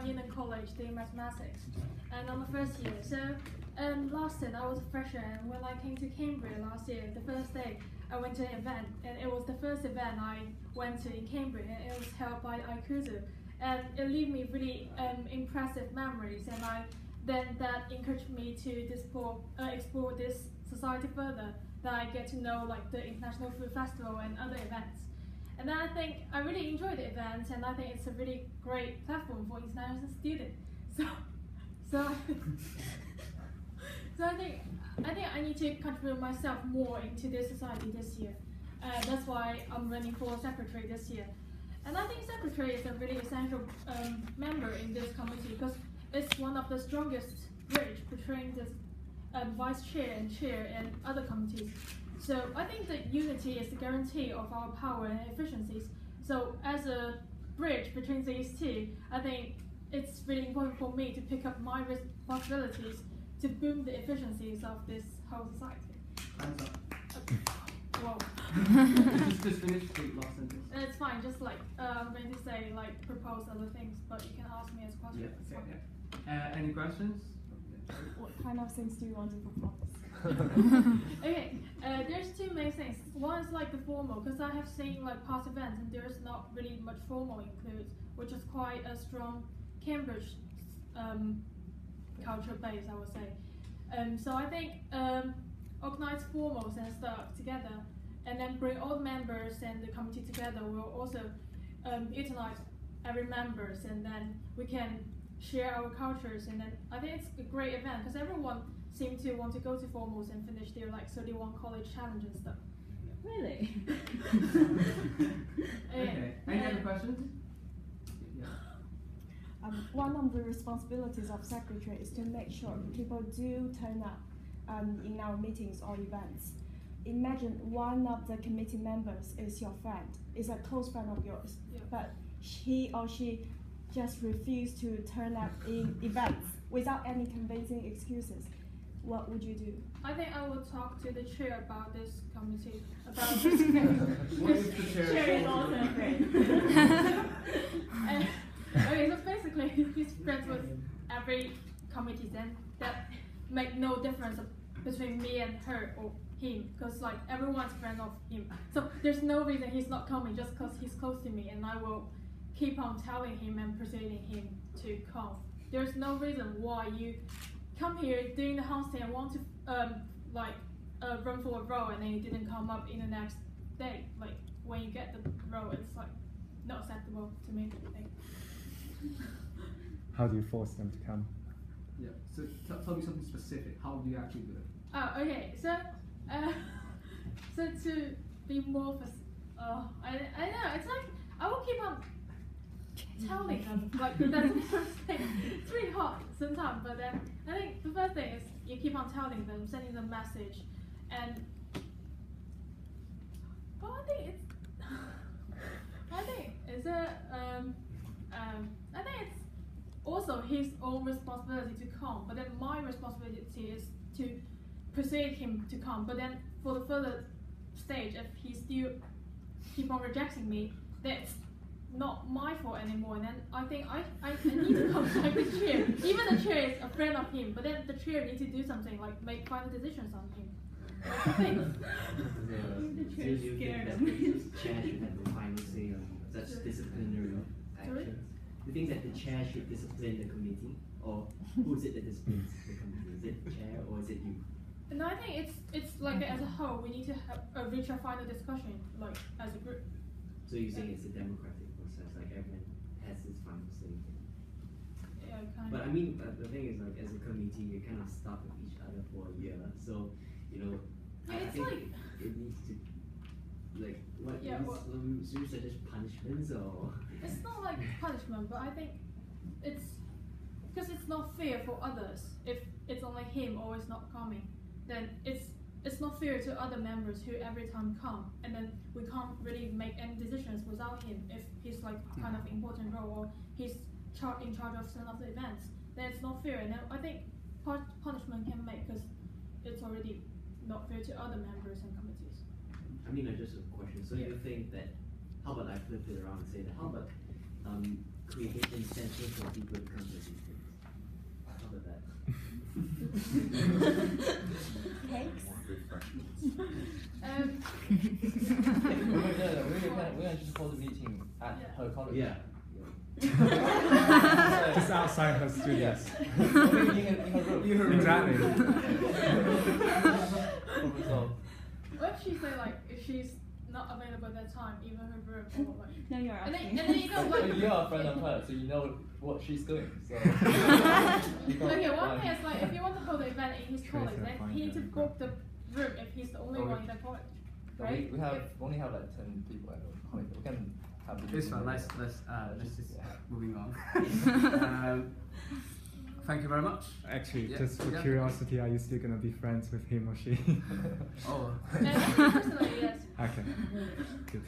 Yingting College doing mathematics, and I'm a first year. So last year I was a freshman, and when I came to Cambridge last year, the first day I went to an event, and it was the first event I went to in Cambridge, and it was held by iCUSU, and it left me really impressive memories, and that encouraged me to explore this society further. That I get to know like the International Food Festival and other events. And then I think I really enjoy the event, and I think it's a really great platform for international students. So I think I need to contribute myself more into this society this year. That's why I'm running for secretary this year. And I think secretary is a really essential member in this committee because it's one of the strongest bridge between the vice chair and chair and other committees. So I think that unity is the guarantee of our power and efficiencies. So as a bridge between these two, I think it's really important for me to pick up my responsibilities to boom the efficiencies of this whole society. Hands up. Whoa. just finish the last sentence. It's fine, just like I'm going to say like propose other things, but you can ask me as questions. Yeah, okay, yeah. Any questions? What kind of things do you want to propose? Okay, there's two main things. One is like the formal, because I have seen like past events and there's not really much formal included, which is quite a strong Cambridge culture base, I would say. So I think organize formals and stuff together, and then bring all the members and the committee together will also utilize every members, and then we can share our cultures, and then I think it's a great event because everyone seems to want to go to formals and finish their like 31 college challenge and stuff. Really? Okay. Any other questions? Yeah. One of the responsibilities of secretary is to make sure people do turn up in our meetings or events. Imagine one of the committee members is your friend, is a close friend of yours, but he or she just refuse to turn up in events without any convincing excuses. What would you do? I think I will talk to the chair about this committee. About this What if the chair is also a friend? Okay, so basically he's friends with every committee, then that make no difference between me and her or him, because like everyone's friend of him. So there's no reason he's not coming just because he's close to me, and I will keep on telling him and persuading him to come. There's no reason why you come here doing the hosting and want to run for a role and then you didn't come up in the next day. Like when you get the role, it's like not acceptable to me. How do you force them to come? Yeah. So tell me something specific. How do you actually do it? Oh, okay. So to be more, I know it's like I will keep on telling them like that's the first thing. It's really hard sometimes, but then I think the first thing is you keep on telling them, sending them message, and well, I think it's also his own responsibility to come, but then my responsibility is to persuade him to come. But then for the further stage, if he still keep on rejecting me, that's not my fault anymore, and then I think I need to contact the chair. Even the chair is a friend of him, but then the chair needs to do something like make final decisions on him. That's the thing. The chair is scared of me. The chair should have the final say on such disciplinary actions. Do you think that the chair should discipline the committee, or who is it that disciplines the committee? Is it the chair or is it you? No, I think it's like as a whole we need to have reach a final discussion like as a group. So you're saying it's a democratic process, like everyone has its final say. Yeah, kind But of. I mean, the thing is, like, as a committee, you kind of stuck with each other for a year. So, you know, I think like it needs to, like, what should we suggest punishments or? it's not like punishment, but I think it's because it's not fair for others. If it's only him always not coming, then it's not fair to other members who every time come, and then we can't really make any decisions without him if he's like kind of important role or he's in charge of some of the events. Then it's not fair, and then I think punishment can make because it's already not fair to other members and committees. I mean, just a question. So you think that, how about I flip it around and say that, how about create incentive for people to come to these things. How about that? Thanks. We're going to just hold a meeting at her college. Yeah. Just outside her studios. Maybe in her room. Exactly. So, What if she say like if she's not available at that time, even her room or like. No, you're And asking. then you know like. you're a friend of hers, so you know what she's doing. So. Okay, one thing is like if you want to hold the event in his college, then he needs to book the room if he's the only one in the college, right? We only have like 10 people at the college. We can have the It's fine. Let's just moving on. Thank you very much. Actually, Yeah, just for yeah. curiosity, are you still gonna be friends with him or she? Oh. Personally, yes. Okay. Good.